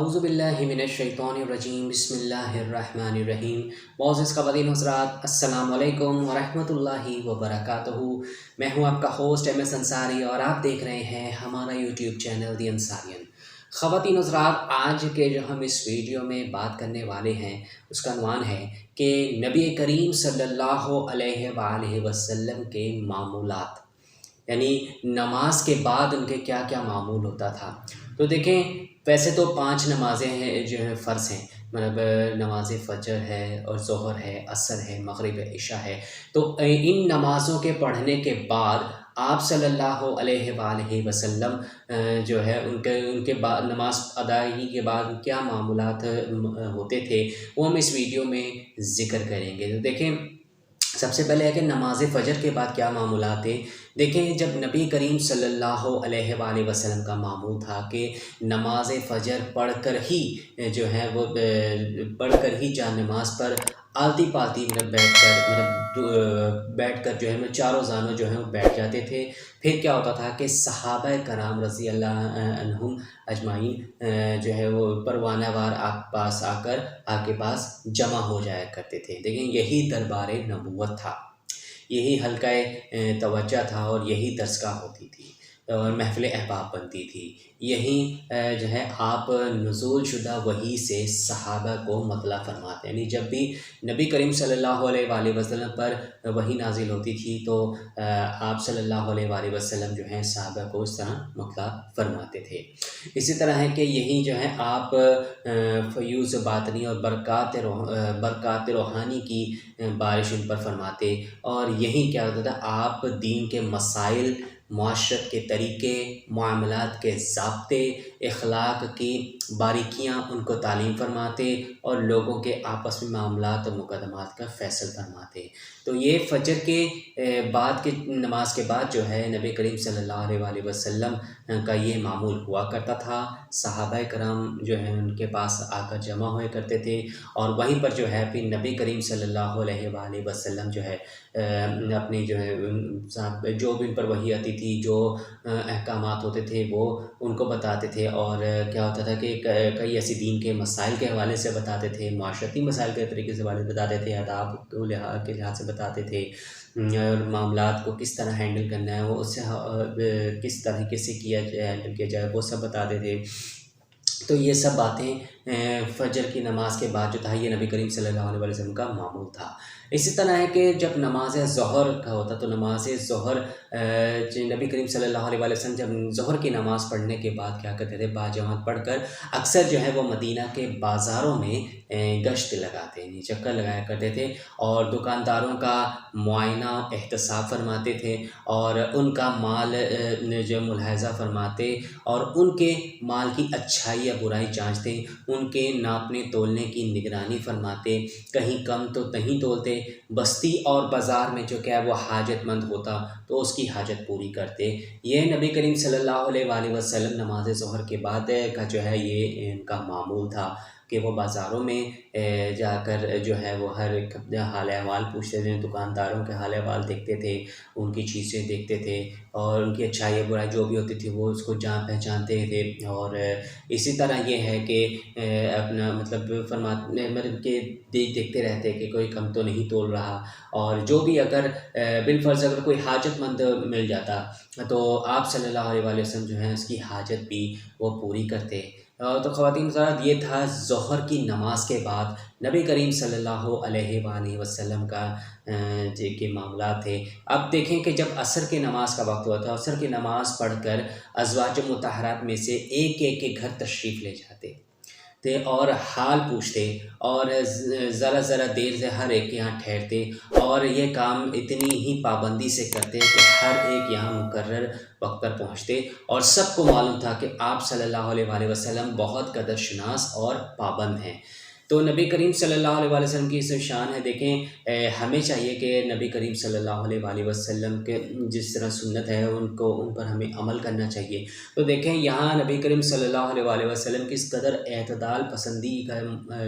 اعوذ باللہ من الشیطان الرجیم بسم اللہ الرحمن الرحیم۔ معزز خواتین حضرات، السلام علیکم ورحمۃ اللہ وبرکاتہ۔ میں ہوں آپ کا ہوسٹ ایم ایس انصاری اور آپ دیکھ رہے ہیں ہمارا یوٹیوب چینل دی انصاریان۔ خواتین حضرات، آج کے جو ہم اس ویڈیو میں بات کرنے والے ہیں اس کا عنوان ہے کہ نبی کریم صلی اللہ علیہ وآلہ وسلم کے معمولات، یعنی نماز کے بعد ان کے کیا کیا معمول ہوتا تھا۔ تو دیکھیں، ویسے تو 5 نمازیں ہیں جو ہیں فرض ہیں، مطلب نماز فجر ہے اور ظہر ہے، عصر ہے، مغرب ہے، عشاء ہے۔ تو ان نمازوں کے پڑھنے کے بعد آپ صلی اللہ علیہ وآلہ وسلم جو ہے ان کے بعد نماز ادائیگی کے بعد کیا معمولات ہوتے تھے، وہ ہم اس ویڈیو میں ذکر کریں گے۔ تو دیکھیں، سب سے پہلے ہے کہ نماز فجر کے بعد کیا معمولات تھے۔ دیکھیں، جب نبی کریم صلی اللہ علیہ وآلہ وسلم کا معمول تھا کہ نماز فجر پڑھ کر ہی جو ہے وہ جا نماز پر آلتی پالتی بیٹھ کر جو ہے چاروں زانوں جو ہیں وہ بیٹھ جاتے تھے۔ پھر کیا ہوتا تھا کہ صحابہ کرام رضی اللہ عنہم اجمعین جو ہے وہ پروانہ وار آپ کے پاس جمع ہو جایا کرتے تھے۔ دیکھیں، یہی دربار نبوت تھا، یہی حلقہ توجہ تھا اور یہی درسگاہ ہوتی تھی اور محفل احباب بنتی تھی۔ یہیں جو ہے آپ نزول شدہ وحی سے صحابہ کو مطلع فرماتے ہیں، یعنی جب بھی نبی کریم صلی اللہ علیہ وآلہ وسلم پر وحی نازل ہوتی تھی تو آپ صلی اللہ علیہ وآلہ وسلم جو ہیں صحابہ کو اس طرح مطلع فرماتے تھے۔ اسی طرح ہے کہ یہیں جو ہے آپ فیوز باطنی اور برکات روحانی کی بارش ان پر فرماتے، اور یہیں کیا ہوتا تھا، آپ دین کے مسائل، معاشرت کے طریقے، معاملات کے ضابطے، اخلاق کی باریکیاں ان کو تعلیم فرماتے اور لوگوں کے آپس میں معاملات اور مقدمات کا فیصل فرماتے۔ تو یہ فجر کے بعد کی نماز کے بعد جو ہے نبی کریم صلی اللہ علیہ وآلہ وسلم کا یہ معمول ہوا کرتا تھا۔ صحابہ کرام جو ہیں ان کے پاس آ کر جمع ہوئے کرتے تھے اور وہیں پر جو ہے پھر نبی کریم صلی اللہ علیہ وآلہ وسلم جو ہے اپنی جو ہے جو بھی ان پر وحی آتی تھی، جو احکامات ہوتے تھے وہ ان کو بتاتے تھے، اور کیا ہوتا تھا کہ کئی ایسی دین کے مسائل کے حوالے سے بتاتے تھے، معاشرتی مسائل کے طریقے سے بتاتے تھے، آداب کے لحاظ سے بتاتے تھے، اور معاملات کو کس طرح ہینڈل کرنا ہے، وہ اس سے کس طریقے سے ہینڈل کیا جائے وہ سب بتاتے تھے۔ تو یہ سب باتیں فجر کی نماز کے بعد جو تھا یہ نبی کریم صلی اللہ علیہ وسلم کا معمول تھا۔ اسی طرح ہے کہ جب نماز ظہر کا ہوتا تو نماز ظہر نبی کریم صلی اللہ علیہ وسلم جب ظہر کی نماز پڑھنے کے بعد کیا کرتے تھے، باجماعت پڑھ کر اکثر جو ہے وہ مدینہ کے بازاروں میں گشت لگاتے، چکر لگایا کرتے تھے اور دکانداروں کا معائنہ احتساب فرماتے تھے اور ان کا مال جو ملاحظہ فرماتے اور ان کے مال کی اچھائی یا برائی جانچتے، ان کے ناپنے تولنے کی نگرانی فرماتے، کہیں کم تو نہیں تولتے، بستی اور بازار میں جو کیا ہے وہ حاجت مند ہوتا تو اس کی حاجت پوری کرتے۔ یہ نبی کریم صلی اللہ علیہ وآلہ وسلم نماز ظہر کے بعد کا جو ہے یہ ان کا معمول تھا کہ وہ بازاروں میں جا کر جو ہے وہ ہر ایک حال احوال پوچھتے تھے، دکانداروں کے حال احوال دیکھتے تھے، ان کی چیزیں دیکھتے تھے اور ان کی اچھائی برائی جو بھی ہوتی تھی وہ اس کو پہچانتے تھے۔ اور اسی طرح یہ ہے کہ اپنا مطلب کہ دیکھتے رہتے کہ کوئی کم تو نہیں تول رہا، اور جو بھی اگر بالفرض اگر کوئی حاجت مند مل جاتا تو آپ صلی اللہ علیہ وآلہ وسلم جو ہیں اس کی حاجت بھی وہ پوری کرتے۔ تو خواتین حضرات، یہ تھا ظہر کی نماز کے بعد نبی کریم صلی اللہ علیہ وآلہ وسلم کا کے معاملات تھے۔ اب دیکھیں کہ جب عصر کی نماز کا وقت ہوا تھا، عصر کی نماز پڑھ کر ازواج مطہرات میں سے ایک ایک کے گھر تشریف لے جاتے تھے اور حال پوچھتے اور ذرا دیر سے ہر ایک یہاں ٹھہرتے، اور یہ کام اتنی ہی پابندی سے کرتے کہ ہر ایک یہاں مقرر وقت پر پہنچتے، اور سب کو معلوم تھا کہ آپ صلی اللہ علیہ وآلہ وسلم بہت قدر شناس اور پابند ہیں۔ تو نبی کریم صلی اللہ علیہ وآلہ وسلم کی اس شان ہے۔ دیکھیں، ہمیں چاہیے کہ نبی کریم صلی اللہ علیہ وآلہ وسلم کے جس طرح سنت ہے ان پر ہمیں عمل کرنا چاہیے۔ تو دیکھیں، یہاں نبی کریم صلی اللہ علیہ وآلہ وسلم کس قدر اعتدال پسندی کا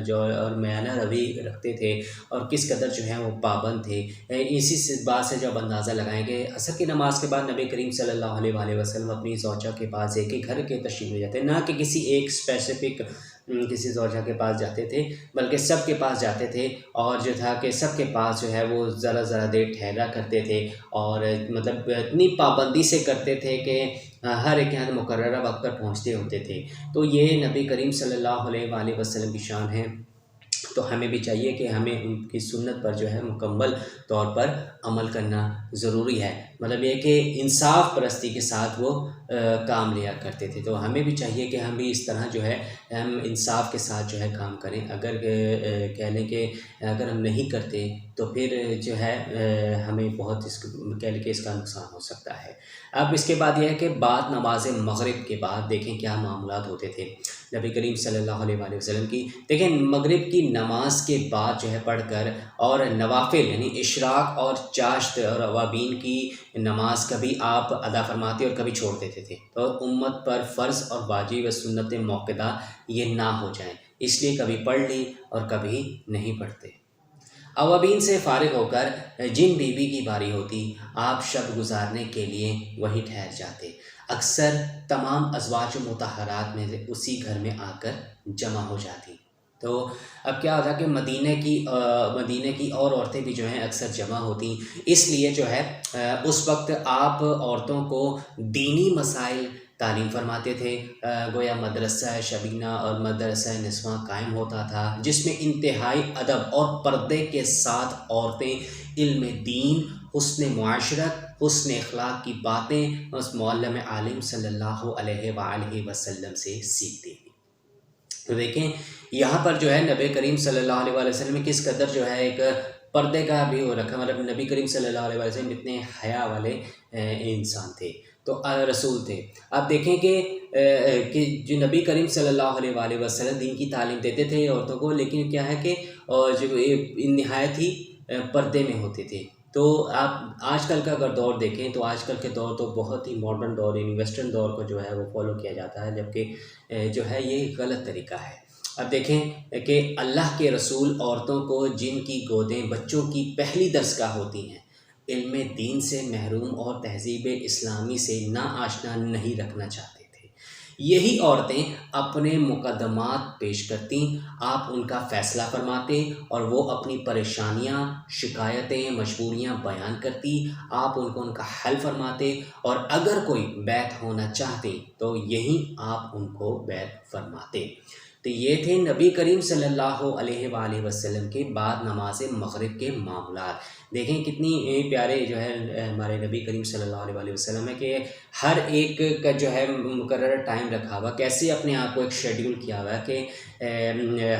جو اور میانہ روی رکھتے تھے اور کس قدر جو ہے وہ پابند تھے، اسی بات سے جب اندازہ لگائیں گے۔ عصر کی نماز کے بعد نبی کریم صلی اللہ علیہ وآلہ وسلم اپنی زوجہ کے پاس ایک ہی گھر کے تشریف لے جاتے، نہ کہ کسی ایک اسپیسیفک کسی زوجہ کے پاس جاتے تھے، بلکہ سب کے پاس جاتے تھے، اور جو تھا کہ سب کے پاس جو ہے وہ ذرا دیر ٹھہرا کرتے تھے، اور مطلب اتنی پابندی سے کرتے تھے کہ ہر ایک یہاں مقررہ وقت پر پہنچتے ہوتے تھے۔ تو یہ نبی کریم صلی اللہ علیہ وآلہ وسلم کی شان ہے۔ تو ہمیں بھی چاہیے کہ ہمیں ان کی سنت پر جو ہے مکمل طور پر عمل کرنا ضروری ہے۔ مطلب یہ کہ انصاف پرستی کے ساتھ وہ کام لیا کرتے تھے، تو ہمیں بھی چاہیے کہ ہم بھی اس طرح جو ہے ہم انصاف کے ساتھ جو ہے کام کریں۔ اگر کہہ لیں کہ اگر ہم نہیں کرتے تو پھر جو ہے ہمیں بہت کہہ لیں کہ اس کا نقصان ہو سکتا ہے۔ اب اس کے بعد یہ ہے کہ بعد نماز مغرب کے بعد دیکھیں کیا معاملات ہوتے تھے نبی کریم صلی اللہ علیہ وآلہ وسلم کی۔ دیکھیں مغرب کی نماز کے بعد جو ہے پڑھ کر اور نوافل یعنی اشراق اور چاشت اور اوابین کی نماز کبھی آپ ادا فرماتے اور کبھی چھوڑ دیتے تھے، تو امت پر فرض اور واجب و سنت موقدہ یہ نہ ہو جائیں، اس لیے کبھی پڑھ لی اور کبھی نہیں پڑھتے۔ اوابین سے فارغ ہو کر جن بیوی کی باری ہوتی آپ شب گزارنے کے لیے وہیں ٹھہر جاتے، اکثر تمام ازواج مطہرات میں سے اسی گھر میں آ کر جمع ہو جاتی۔ تو اب کیا ہوتا کہ مدینہ کی اور عورتیں بھی جو ہیں اکثر جمع ہوتی، اس لیے جو ہے اس وقت آپ عورتوں کو دینی مسائل تعلیم فرماتے تھے۔ گویا مدرسہ شبینہ اور مدرسہ نسواں قائم ہوتا تھا، جس میں انتہائی ادب اور پردے کے ساتھ عورتیں علم دین، حسن معاشرت، حسن اخلاق کی باتیں اس معلم عالم صلی اللہ علیہ وآلہ وسلم سے سیکھتی ہیں۔ تو دیکھیں یہاں پر جو ہے نبی کریم صلی اللہ علیہ وآلہ وسلم میں کس قدر جو ہے ایک پردے کا بھی ہو رکھا، مطلب نبی کریم صلی اللہ علیہ وسلم اتنے حیا والے انسان تھے، تو رسول تھے۔ آپ دیکھیں کہ جو نبی کریم صلی اللہ علیہ وآلہ وسلم دین کی تعلیم دیتے تھے عورتوں کو، لیکن کیا ہے کہ جو نہایت ہی پردے میں ہوتے تھے۔ تو آپ آج کل کا اگر دور دیکھیں تو آج کل کے دور تو بہت ہی ماڈرن دور یعنی ویسٹرن دور کو جو ہے وہ فالو کیا جاتا ہے، جبکہ جو ہے یہ غلط طریقہ ہے۔ اب دیکھیں کہ اللہ کے رسول عورتوں کو جن کی گودیں بچوں کی پہلی درسگاہ ہوتی ہیں علم دین سے محروم اور تہذیب اسلامی سے ناآشنا نہیں رکھنا چاہتے تھے۔ یہی عورتیں اپنے مقدمات پیش کرتی، آپ ان کا فیصلہ فرماتے اور وہ اپنی پریشانیاں، شکایتیں، مجبوریاں بیان کرتی، آپ ان کا حل فرماتے، اور اگر کوئی بیعت ہونا چاہتے تو یہیں آپ ان کو بیعت فرماتے۔ تو یہ تھے نبی کریم صلی اللہ علیہ وآلہ وسلم کے بعد نماز مغرب کے معاملات۔ دیکھیں کتنی پیارے جو ہے ہمارے نبی کریم صلی اللہ علیہ وآلہ وسلم ہے کہ ہر ایک کا جو ہے مقررہ ٹائم رکھا ہوا، کیسے اپنے آپ کو ایک شیڈیول کیا ہوا ہے کہ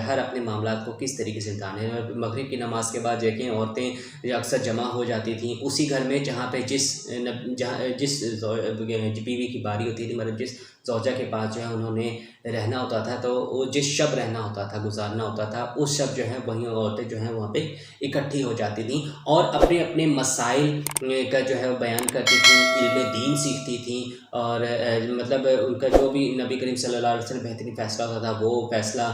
ہر اپنے معاملات کو کس طریقے سے انسان ہے۔ مغرب کی نماز کے بعد دیکھیں عورتیں جو اکثر جمع ہو جاتی تھیں اسی گھر میں جہاں پہ جس بیوی کی باری ہوتی تھی، مطلب جس زوجہ کے پاس جو ہے انہوں نے رہنا ہوتا تھا، تو وہ جس شب رہنا ہوتا تھا، گزارنا ہوتا تھا، اس شب جو ہے وہیں عورتیں جو ہیں وہاں پہ اکٹھی ہو جاتی تھیں اور اپنے اپنے مسائل کا جو ہے بیان کرتی تھیں، علم دین سیکھتی تھیں، اور مطلب ان کا جو بھی نبی کریم صلی اللہ علیہ وسلم بہترین فیصلہ ہوتا تھا وہ فیصلہ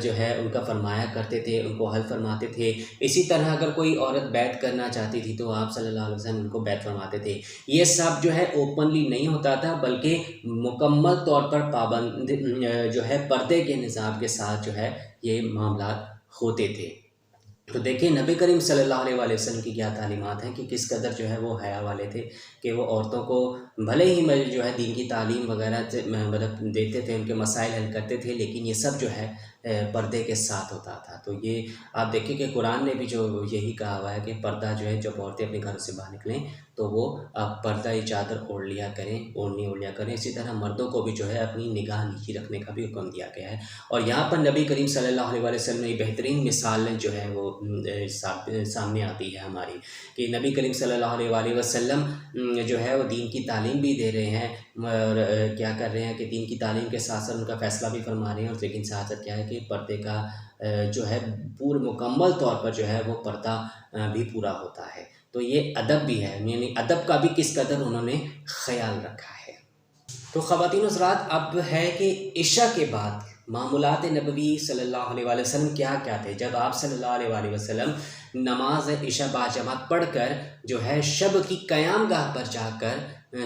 جو ہے ان کا فرمایا کرتے تھے، ان کو حل فرماتے تھے۔ اسی طرح اگر کوئی عورت بیعت کرنا چاہتی تھی تو آپ صلی اللہ علیہ وسلم ان کو بیعت فرماتے تھے۔ یہ سب جو ہے اوپنلی نہیں ہوتا تھا، بلکہ مکمل طور پر پابند جو ہے پردے کے نظام کے ساتھ جو ہے یہ معاملات ہوتے تھے۔ تو دیکھیں نبی کریم صلی اللہ علیہ وآلہ وسلم کی کیا تعلیمات ہیں کہ کس قدر جو ہے وہ حیا والے تھے کہ وہ عورتوں کو بھلے ہی جو ہے دین کی تعلیم وغیرہ مطلب دیتے تھے، ان کے مسائل حل کرتے تھے، لیکن یہ سب جو ہے پردے کے ساتھ ہوتا تھا۔ تو یہ آپ دیکھیں کہ قرآن نے بھی جو یہی کہا ہوا ہے کہ پردہ جو ہے جب عورتیں اپنے گھروں سے باہر نکلیں تو وہ پردہ چادر اوڑھ لیا کریں۔ اسی طرح مردوں کو بھی جو ہے اپنی نگاہ نیچی رکھنے کا بھی حکم دیا گیا ہے۔ اور یہاں پر نبی کریم صلی اللہ علیہ وآلہ وسلم نے بہترین مثالیں جو ہے وہ سامنے آتی ہے ہماری، کہ نبی کریم صلی اللہ علیہ وآلہ وسلم جو ہے وہ دین کی تعلیم بھی دے رہے ہیں، اور کیا کر رہے ہیں کہ دین کی تعلیم کے ساتھ ساتھ ان کا فیصلہ بھی فرما رہے ہیں، اور لیکن ساتھ ساتھ کیا ہے کہ پردے کا جو ہے پورے مکمل طور پر جو ہے وہ پردہ بھی پورا ہوتا ہے۔ تو یہ ادب بھی ہے، یعنی ادب کا بھی کس قدر انہوں نے خیال رکھا ہے۔ تو خواتین حضرات اب ہے کہ عشاء کے بعد معمولات نبوی صلی اللہ علیہ وآلہ وسلم کیا تھے۔ جب آپ صلی اللہ علیہ وآلہ وسلم نماز عشاء باجماعت پڑھ کر جو ہے شب کی قیام گاہ پر جا کر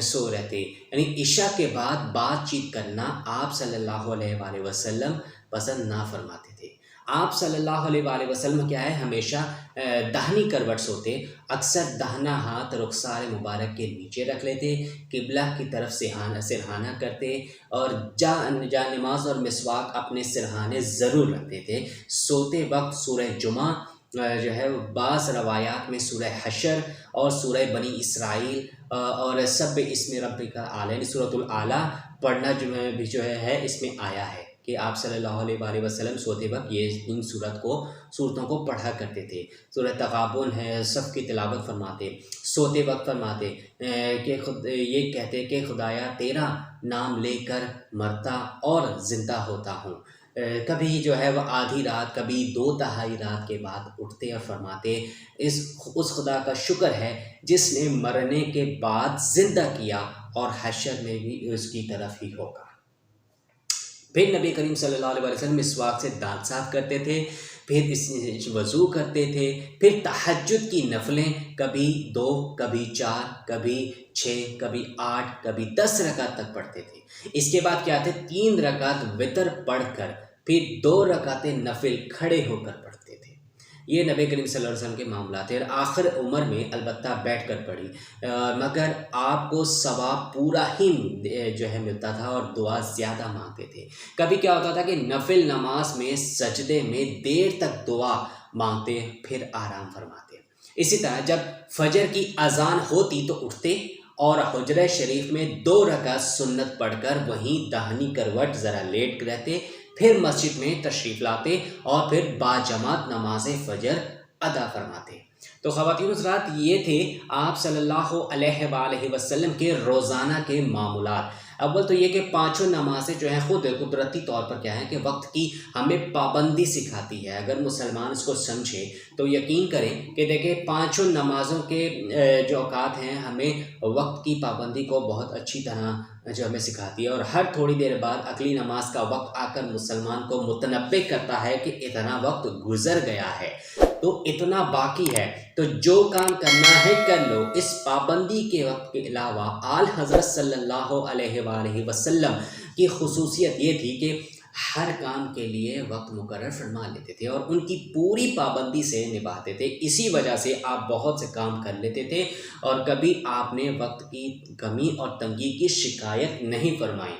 سو رہے تھے، یعنی عشاء کے بعد بات چیت کرنا آپ صلی اللہ علیہ وآلہ وسلم پسند نہ فرماتے تھے۔ آپ صلی اللہ علیہ وآلہ وسلم کیا ہے ہمیشہ داہنی کروٹ سوتے، اکثر داہنا ہاتھ رخسار مبارک کے نیچے رکھ لیتے، قبلہ کی طرف سرہانہ کرتے، اور جا نماز اور مسواک اپنے سرہانے ضرور رکھتے تھے۔ سوتے وقت سورہ جمعہ جو ہے بعض روایات میں سورہ حشر اور سورہ بنی اسرائیل اور سب اسم ربک اعلیٰ یعنی سورۃ الاعلیٰ پڑھنا جو ہے اس میں آیا ہے کہ آپ صلی اللہ علیہ وآلہ وسلم سوتے وقت ان صورتوں کو پڑھا کرتے تھے۔ سورہ تغابن ہے، سب کی تلاوت فرماتے، سوتے وقت فرماتے کہ یہ کہتے کہ خدایا تیرا نام لے کر مرتا اور زندہ ہوتا ہوں۔ کبھی جو ہے وہ آدھی رات، کبھی 2/3 رات کے بعد اٹھتے اور فرماتے اس خدا کا شکر ہے جس نے مرنے کے بعد زندہ کیا اور حشر میں بھی اس کی طرف ہی ہوگا۔ پھر نبی کریم صلی اللہ علیہ وسلم مسواک سے دانت صاف کرتے تھے، پھر وضو کرتے تھے، پھر تہجد کی نفلیں کبھی 2، کبھی 4، کبھی 6، کبھی 8، کبھی 10 رکعت تک پڑھتے تھے۔ اس کے بعد کیا تھے 3 رکعت وتر پڑھ کر پھر 2 رکعتیں نفل کھڑے ہو کر پڑھتے تھے۔ یہ نبی کریم صلی اللہ علیہ وسلم کے معاملات ہیں، اور آخر عمر میں البتہ بیٹھ کر پڑھی، مگر آپ کو ثواب پورا ہی جو ہے ملتا تھا اور دعا زیادہ مانگتے تھے۔ کبھی کیا ہوتا تھا کہ نفل نماز میں سجدے میں دیر تک دعا مانگتے پھر آرام فرماتے۔ اسی طرح جب فجر کی اذان ہوتی تو اٹھتے اور حجرہ شریف میں 2 رکعت سنت پڑھ کر وہیں داہنی کروٹ ذرا لیٹ رہتے، پھر مسجد میں تشریف لاتے اور پھر باجماعت نماز فجر ادا فرماتے۔ تو خواتین حضرات یہ تھے آپ صلی اللہ علیہ وآلہ وسلم کے روزانہ کے معمولات۔ اول تو یہ کہ 5 نمازیں جو ہیں خود قدرتی طور پر کیا ہے کہ وقت کی ہمیں پابندی سکھاتی ہے۔ اگر مسلمان اس کو سمجھے تو یقین کریں کہ دیکھیں 5 نمازوں کے جو اوقات ہیں ہمیں وقت کی پابندی کو بہت اچھی طرح جو ہمیں سکھاتی ہے، اور ہر تھوڑی دیر بعد اگلی نماز کا وقت آ کر مسلمان کو متنبہ کرتا ہے کہ اتنا وقت گزر گیا ہے تو اتنا باقی ہے، تو جو کام کرنا ہے کر لو۔ اس پابندی کے وقت کے علاوہ آل حضرت صلی اللہ علیہ وآلہ وسلم کی خصوصیت یہ تھی کہ ہر کام کے لیے وقت مقرر فرما لیتے تھے اور ان کی پوری پابندی سے نبھاتے تھے۔ اسی وجہ سے آپ بہت سے کام کر لیتے تھے اور کبھی آپ نے وقت کی کمی اور تنگی کی شکایت نہیں فرمائی۔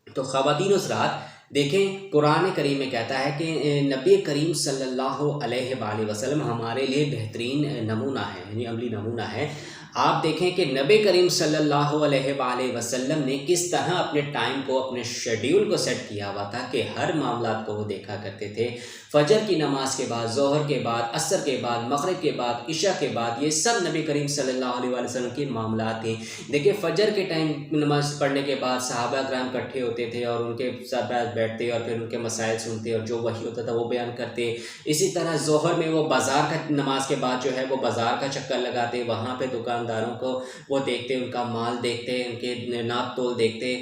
تو خواتین و حضرات دیکھیں قرآن کریم میں کہتا ہے کہ نبی کریم صلی اللہ علیہ وآلہ وسلم ہمارے لیے بہترین نمونہ ہے، یعنی عملی نمونہ ہے۔ آپ دیکھیں کہ نبی کریم صلی اللہ علیہ وآلہ وسلم نے کس طرح اپنے ٹائم کو، اپنے شیڈیول کو سیٹ کیا ہوا تھا کہ ہر معاملات کو وہ دیکھا کرتے تھے۔ فجر کی نماز کے بعد، ظہر کے بعد، عصر کے بعد، مغرب کے بعد، عشاء کے بعد، یہ سب نبی کریم صلی اللہ علیہ وآلہ وسلم کے معاملات ہیں۔ دیکھیں فجر کے ٹائم نماز پڑھنے کے بعد صحابہ کرام اکٹھے ہوتے تھے اور ان کے ساتھ بیٹھتے اور پھر ان کے مسائل سنتے اور جو وحی ہوتا تھا وہ بیان کرتے۔ اسی طرح ظہر میں وہ بازار کا نماز کے بعد جو ہے وہ بازار کا چکر لگاتے، وہاں پہ دکانداروں کو وہ دیکھتے، ان کا مال دیکھتے، ان کے ناپ تول دیکھتے،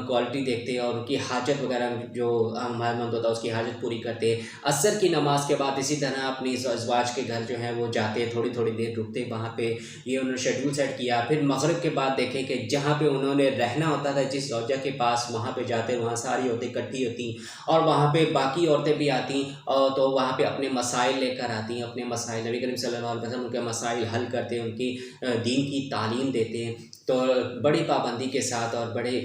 کوالٹی دیکھتے اور ان کی حاجت وغیرہ جو مال مند ہوتا ہے اس کی حاجت پوری کرتے۔ عصر کی نماز کے بعد اسی طرح اپنی ازواج کے گھر جو ہے وہ جاتے، تھوڑی تھوڑی دیر رکتے وہاں پہ، یہ انہوں نے شیڈول سیٹ کیا۔ پھر مغرب کے بعد دیکھیں کہ جہاں پہ انہوں نے رہنا ہوتا تھا جس زوجہ کے پاس، وہاں پہ جاتے، وہاں ساری عورتیں اکٹھی ہوتی اور وہاں پہ باقی عورتیں بھی آتی اور تو وہاں پہ اپنے مسائل لے کر آتی، اپنے مسائل نبی کریم صلی اللہ علیہ وسلم ان کے مسائل حل کرتے، ان کی دین کی تعلیم دیتے، تو بڑی پابندی کے ساتھ اور بڑے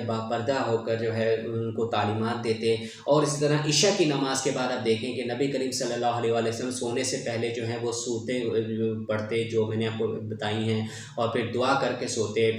باپردہ ہو کر جو ہے ان کو تعلیمات دیتے۔ اور اسی طرح عشاء کی نماز کے بعد آپ دیکھیں کہ نبی کریم صلی اللہ علیہ وسلم سونے سے پہلے جو ہے وہ صورتیں پڑھتے جو میں نے آپ کو بتائی ہیں، اور پھر دعا کر کے سوتے،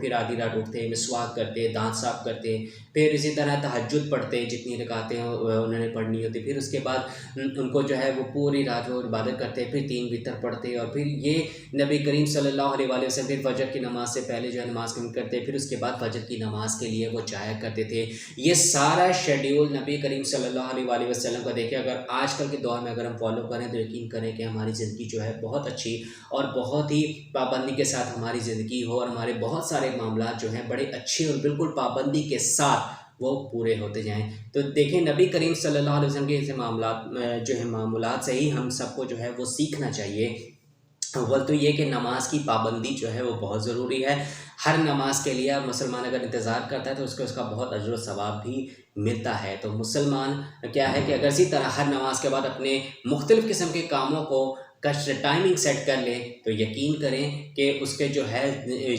پھر آدھی رات اٹھتے، مسواک کرتے، دانت صاف کرتے، پھر اسی طرح تہجد پڑھتے جتنی رکعتیں انہوں نے پڑھنی ہوتی، پھر اس کے بعد ان کو جو ہے وہ پوری رات وہ عبادت کرتے، پھر 3 وتر پڑھتے، اور پھر یہ نبی کریم صلی اللہ علیہ وسلم پھر فجر کی نماز سے پہلے جو ہے نماز قائم کرتے، پھر اس کے بعد فجر کی نماز کے لیے وہ جایا کرتے تھے۔ یہ سارا شیڈیول نبی کریم صلی اللہ علیہ وسلم کا دیکھیں اگر آج کل کے دور میں اگر ہم فالو کریں تو یقین کریں کہ ہماری زندگی جو ہے بہت اچھی اور بہت ہی پابندی کے ساتھ ہماری زندگی ہو، اور ہمارے بہت سارے معاملات جو ہیں بڑے اچھے اور بالکل پابندی کے ساتھ وہ پورے ہوتے جائیں۔ تو دیکھیں نبی کریم صلی اللہ علیہ وسلم کے ایسے معاملات جو ہیں معمولات سے ہی ہم سب کو جو ہے وہ سیکھنا چاہیے۔ اول تو یہ کہ نماز کی پابندی جو ہے وہ بہت ضروری ہے. ہر نماز کے لیے مسلمان اگر انتظار کرتا ہے تو اس کا بہت اجر و ثواب بھی ملتا ہے. تو مسلمان کیا ہے کہ اگر اسی طرح ہر نماز کے بعد اپنے مختلف قسم کے کاموں کو ٹائمنگ سیٹ کر لیں تو یقین کریں کہ اس کے جو ہے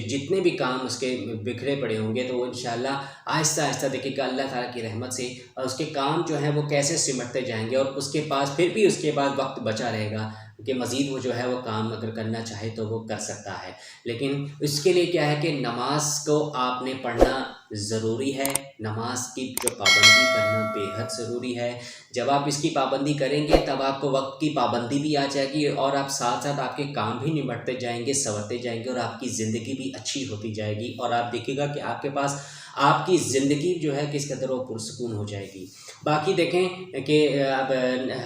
جتنے بھی کام اس کے بکھرے پڑے ہوں گے تو وہ انشاءاللہ آہستہ آہستہ دیکھیں کہ اللہ تعالیٰ کی رحمت سے اور اس کے کام جو ہیں وہ کیسے سمٹتے جائیں گے، اور اس کے پاس پھر بھی اس کے بعد وقت بچا رہے گا کہ مزید وہ جو ہے وہ کام اگر کرنا چاہے تو وہ کر سکتا ہے. لیکن اس کے لیے کیا ہے کہ نماز کو آپ نے پڑھنا ضروری ہے. نماز کی جو پابندی کرنا بے حد ضروری ہے. جب آپ اس کی پابندی کریں گے تب آپ کو وقت کی پابندی بھی آ جائے گی، اور آپ ساتھ ساتھ آپ کے کام بھی نمٹتے جائیں گے، سنورتے جائیں گے، اور آپ کی زندگی بھی اچھی ہوتی جائے گی، اور آپ دیکھیں گا کہ آپ کے پاس آپ کی زندگی جو ہے کس قدر وہ پرسکون ہو جائے گی. باقی دیکھیں کہ اب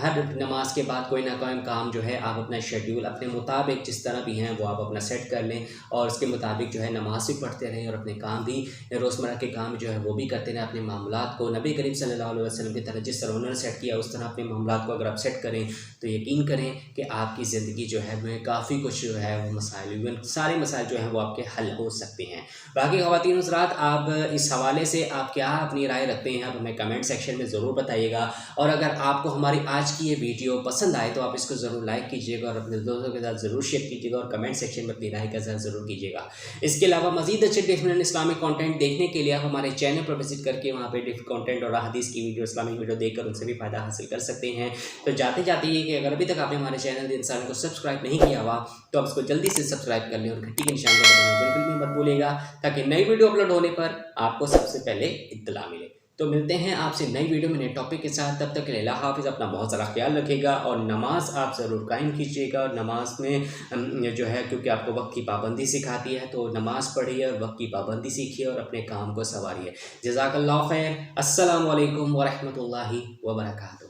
ہر نماز کے بعد کوئی نہ کوئی کام جو ہے آپ اپنا شیڈیول اپنے مطابق جس طرح بھی ہیں وہ آپ اپنا سیٹ کر لیں، اور اس کے مطابق جو ہے نماز بھی پڑھتے رہیں، اور اپنے کام بھی روزمرہ کے کام جو ہے وہ بھی کرتے رہیں. اپنے معاملات کو نبی کریم صلی اللہ علیہ وسلم کی طرح جس طرح انہوں نے سیٹ کیا اس طرح اپنے معاملات کو اگر آپ سیٹ کریں تو یقین کریں کہ آپ کی زندگی جو ہے میں کافی کچھ جو ہے وہ مسائل ایون سارے مسائل جو ہیں وہ آپ کے حل ہو سکتے ہیں. باقی خواتین حضرات، آپ اس حوالے سے آپ کیا اپنی رائے رکھتے ہیں آپ ہمیں کمنٹ سیکشن میں ضرور بتائیے گا، اور اگر آپ کو ہماری آج کی یہ ویڈیو پسند آئے تو آپ اس کو ضرور لائک کیجیے گا، اور اپنے دوستوں کے ساتھ ضرور شیئر کیجیے گا، اور کمنٹ سیکشن میں اپنی رائے کا اظہار ضرور کیجیے گا. اس کے علاوہ مزید اچھے ڈفرینٹ اسلامک کانٹینٹ دیکھنے کے لیے آپ ہمارے چینل پر وزٹ کر کے وہاں پہ کانٹینٹ اور حدیث کی ویڈیو اسلامک ویڈیو دیکھ کر ان سے بھی فائدہ حاصل کر سکتے ہیں. تو جاتے جاتے یہ کہ اگر ابھی تک آپ نے ہمارے چینل انسان کو سبسکرائب نہیں کیا ہوا تو آپ اس کو جلدی سے سبسکرائب کر لیں، اور گھنٹی کے نشان کو دبانا بالکل بھی مت بھولیے گا تاکہ نئی ویڈیو اپلوڈ ہونے پر آپ کو سب سے پہلے اطلاع ملے. تو ملتے ہیں آپ سے نئی ویڈیو میں نئے ٹاپک کے ساتھ. تب تک کے لیے اللہ حافظ. اپنا بہت سارا خیال رکھے گا، اور نماز آپ ضرور قائم کیجیے گا. اور نماز میں جو ہے کیونکہ آپ کو وقت کی پابندی سکھاتی ہے تو نماز پڑھیے اور وقت کی پابندی سیکھیے اور اپنے کام کو سنواریے. جزاک اللہ خیر. السلام علیکم ورحمۃ اللہ وبرکاتہ.